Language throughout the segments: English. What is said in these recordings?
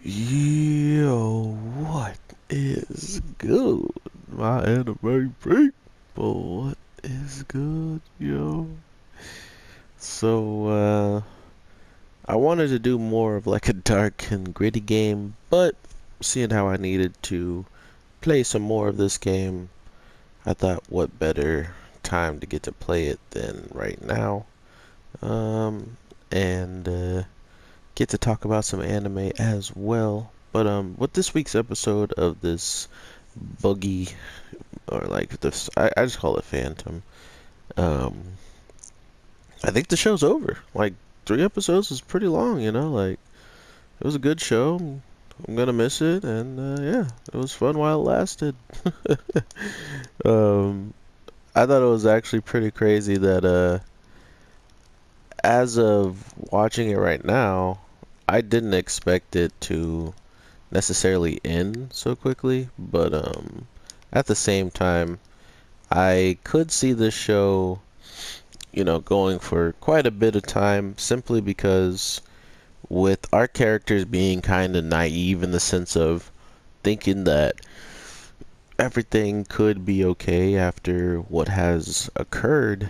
Yo, what is good? My anime people, what is good, yo? So, I wanted to do more of like a dark and gritty game, but seeing how I needed to play some more of this game, I thought what better time to get to play it than right now. And get to talk about some anime as well. But with this week's episode of this boogie or like this, I just call it Phantom. Um, I think the show's over. Like 3 episodes is pretty long, Like it was a good show. I'm gonna miss it, and yeah, it was fun while it lasted. um, I thought it was actually pretty crazy that as of watching it right now, I didn't expect it to necessarily end so quickly, but at the same time, I could see this show, going for quite a bit of time simply because with our characters being kind of naive in the sense of thinking that everything could be okay after what has occurred,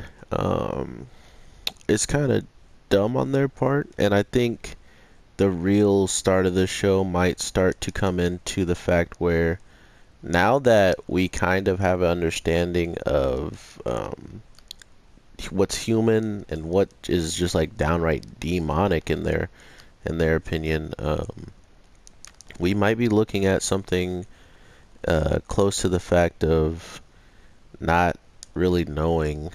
it's kind of dumb on their part, and I think the real start of the show might start to come into the fact where now that we kind of have an understanding of what's human and what is just like downright demonic in their opinion, we might be looking at something close to the fact of not really knowing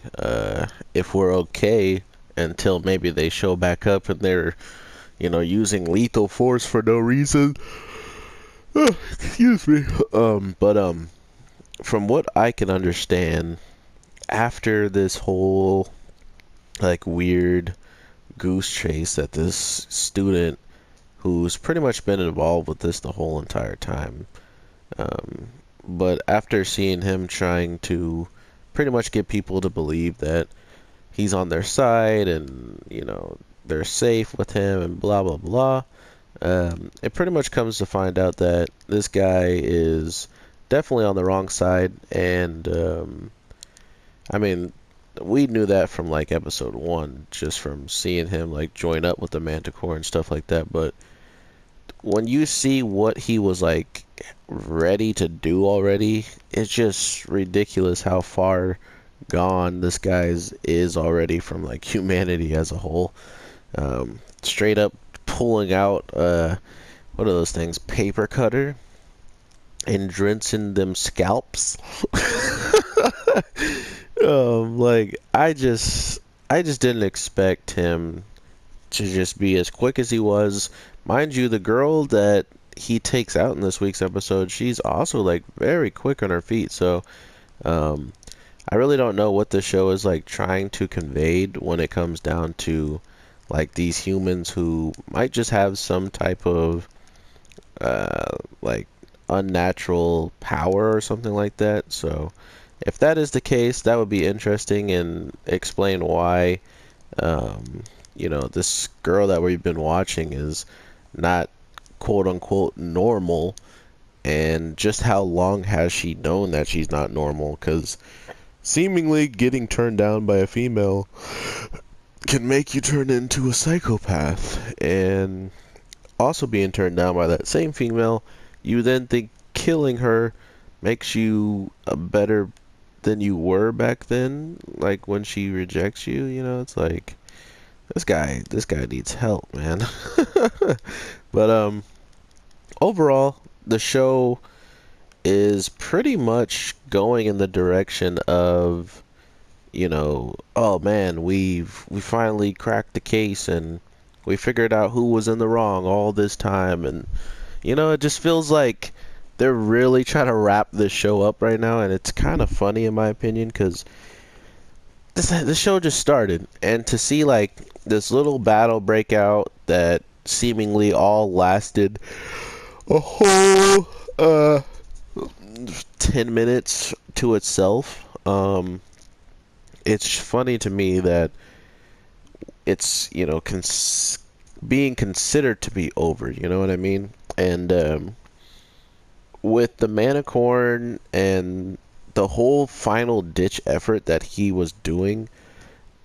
if we're okay until maybe they show back up and they're using lethal force for no reason. Excuse me. But from what I can understand, after this whole like weird goose chase that this student who's pretty much been involved with this the whole entire time, um, but after seeing him trying to pretty much get people to believe that he's on their side and they're safe with him and blah blah blah. It pretty much comes to find out that this guy is definitely on the wrong side, and I mean, we knew that from like episode one, just from seeing him like join up with the Manticore and stuff like that. But when you see what he was like ready to do already, it's just ridiculous how far gone this guy's is already from like humanity as a whole. Straight up pulling out what are those things? Paper cutter and drenching them scalps. Like I just didn't expect him to just be as quick as he was. Mind you, the girl that he takes out in this week's episode, she's also like very quick on her feet. So, um, I really don't know what the show is like trying to convey when it comes down to like these humans who might just have some type of like unnatural power or something like that. So if that is the case, that would be interesting and explain why this girl that we've been watching is not quote unquote normal, and just how long has she known that she's not normal, because seemingly getting turned down by a female can make you turn into a psychopath, and also being turned down by that same female, you then think killing her makes you a better than you were back then, like when she rejects you, it's like this guy needs help, man. But overall, the show is pretty much going in the direction of, oh man, we finally cracked the case and we figured out who was in the wrong all this time, and it just feels like they're really trying to wrap this show up right now, and it's kind of funny in my opinion because this show just started, and to see like this little battle breakout that seemingly all lasted a whole 10 minutes to itself. It's funny to me that it's being considered to be over, you know what I mean? And with the Manicorn and the whole final ditch effort that he was doing,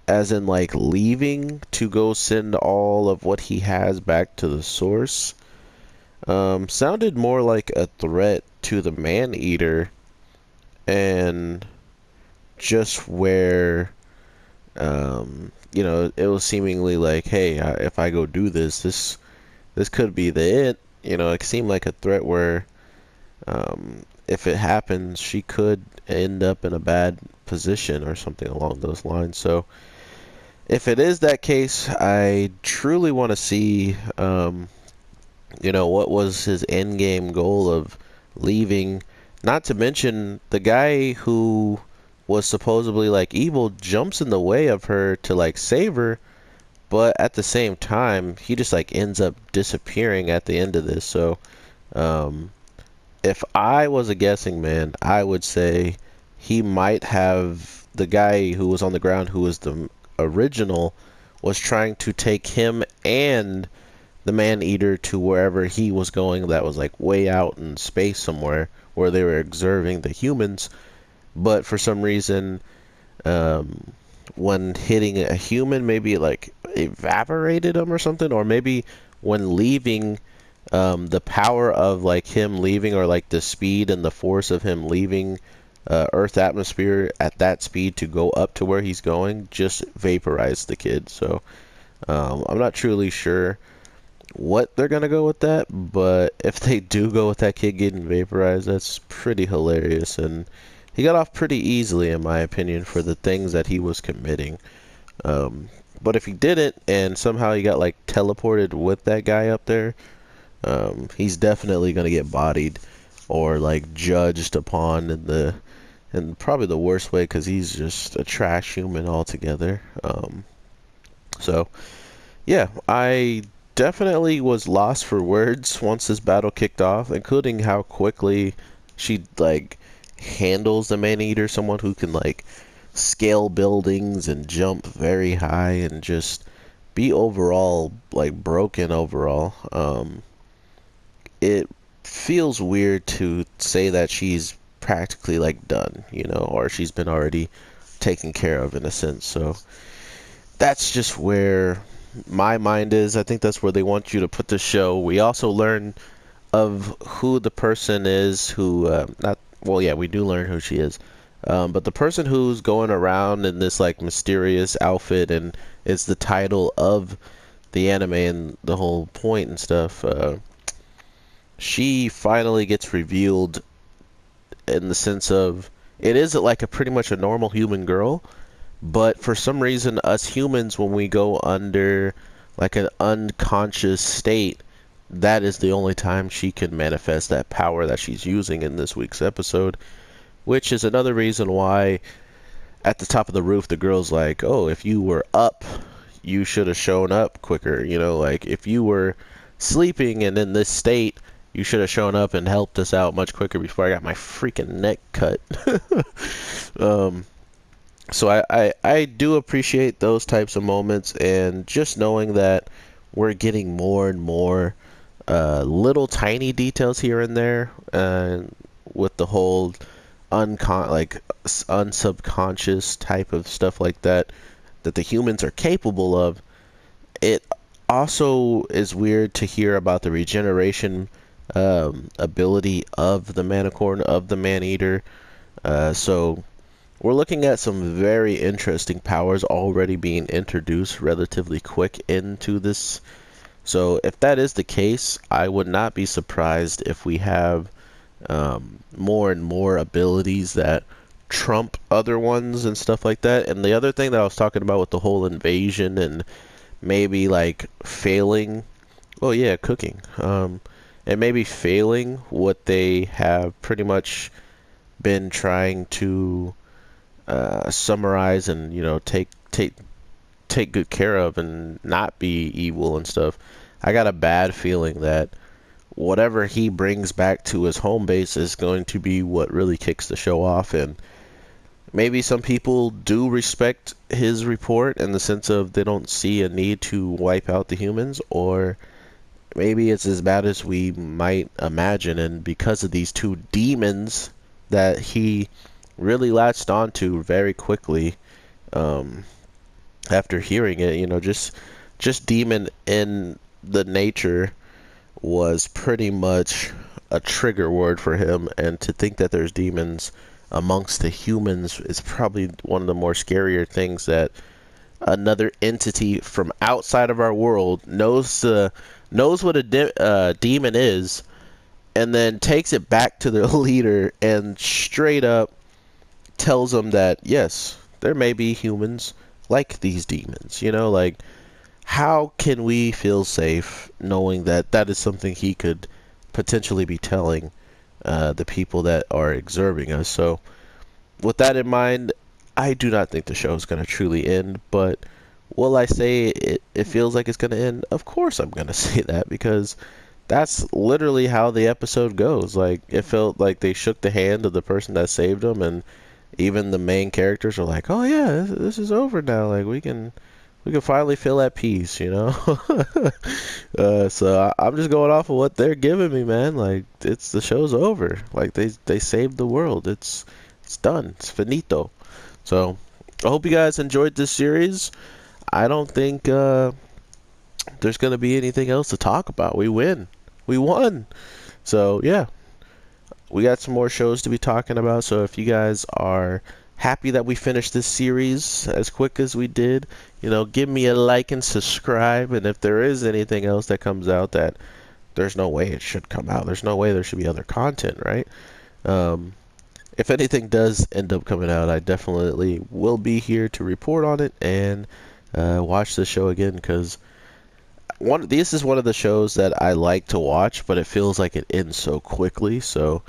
as in like leaving to go send all of what he has back to the source, sounded more like a threat to the Man-Eater, and just where it was seemingly like, hey, if I go do this could be the it. It seemed like a threat where, if it happens, she could end up in a bad position or something along those lines. So if it is that case, I truly want to see, what was his end game goal of leaving. Not to mention the guy who was supposedly like evil jumps in the way of her to like save her, but at the same time he just like ends up disappearing at the end of this. So um, if I was a guessing man, I would say he might have the guy who was on the ground, who was the original, was trying to take him and the Man-Eater to wherever he was going, that was like way out in space somewhere where they were observing the humans. But for some reason, um, when hitting a human, maybe it like evaporated him or something, or maybe when leaving, the power of like him leaving, or like the speed and the force of him leaving Earth atmosphere at that speed to go up to where he's going, just vaporized the kid. So I'm not truly sure what they're gonna go with that, but if they do go with that kid getting vaporized, that's pretty hilarious, and he got off pretty easily in my opinion for the things that he was committing. But if he didn't and somehow he got like teleported with that guy up there, he's definitely gonna get bodied or like judged upon in probably the worst way, because he's just a trash human altogether. So yeah, I definitely was lost for words once this battle kicked off, including how quickly she like handles the Man-Eater, someone who can like scale buildings and jump very high and just be overall like broken overall. It feels weird to say that she's practically like done, or she's been already taken care of in a sense. So that's just where my mind is. I think that's where they want you to put the show. We also learn of who the person is who, not, well, yeah, we do learn who she is. But the person who's going around in this like mysterious outfit and is the title of the anime and the whole point and stuff, she finally gets revealed in the sense of it is like a pretty much a normal human girl, but for some reason, us humans, when we go under like an unconscious state, that is the only time she can manifest that power that she's using in this week's episode. Which is another reason why at the top of the roof, the girl's like, oh, if you were up, you should have shown up quicker. Like if you were sleeping and in this state, you should have shown up and helped us out much quicker before I got my freaking neck cut. um, so I do appreciate those types of moments, and just knowing that we're getting more and more little tiny details here and there, with the whole unsubconscious type of stuff like that the humans are capable of. It also is weird to hear about the regeneration ability of the Manicorn, of the Man-Eater. So we're looking at some very interesting powers already being introduced relatively quick into this. So if that is the case, I would not be surprised if we have more and more abilities that trump other ones and stuff like that. And the other thing that I was talking about with the whole invasion and maybe like failing, oh yeah, cooking, and maybe failing what they have pretty much been trying to summarize and take good care of and not be evil and stuff. I got a bad feeling that whatever he brings back to his home base is going to be what really kicks the show off. And maybe some people do respect his report in the sense of they don't see a need to wipe out the humans, or maybe it's as bad as we might imagine, and because of these two demons that he really latched onto very quickly, um, after hearing it, just demon in the nature was pretty much a trigger word for him, and to think that there's demons amongst the humans is probably one of the more scarier things, that another entity from outside of our world knows what a demon is, and then takes it back to their leader and straight up tells them that yes, there may be humans like these demons. Like, how can we feel safe knowing that that is something he could potentially be telling the people that are observing us? So, with that in mind, I do not think the show is going to truly end, but will I say it feels like it's going to end? Of course I'm going to say that, because that's literally how the episode goes. Like, it felt like they shook the hand of the person that saved them, and even the main characters are like, "Oh yeah, this is over now. Like, we can finally feel at peace." So I'm just going off of what they're giving me, man. Like, the show's over. Like, they saved the world. It's done. It's finito. So I hope you guys enjoyed this series. I don't think there's gonna be anything else to talk about. We win. We won. So yeah, we got some more shows to be talking about. So if you guys are happy that we finished this series as quick as we did, give me a like and subscribe. And if there is anything else that comes out that there's no way it should come out, there's no way there should be other content, right? Um, if anything does end up coming out, I definitely will be here to report on it and watch the show again, because this is one of the shows that I like to watch, but it feels like it ends so quickly. So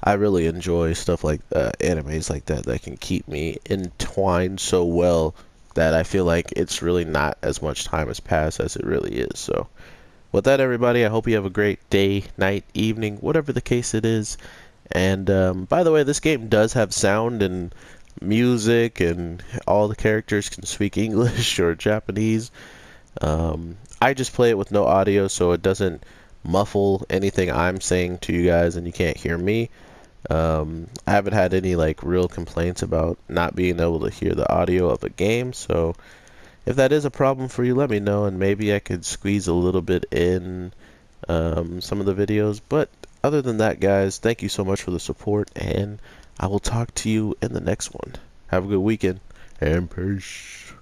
I really enjoy stuff like animes like that can keep me entwined so well that I feel like it's really not as much time has passed as it really is. So with that, everybody, I hope you have a great day, night, evening, whatever the case it is. And by the way, this game does have sound and music, and all the characters can speak English or Japanese. I just play it with no audio, so it doesn't muffle anything I'm saying to you guys, and you can't hear me. I haven't had any like real complaints about not being able to hear the audio of a game, so if that is a problem for you, let me know, and maybe I could squeeze a little bit in some of the videos. But other than that, guys, thank you so much for the support, and I will talk to you in the next one. Have a good weekend, and peace.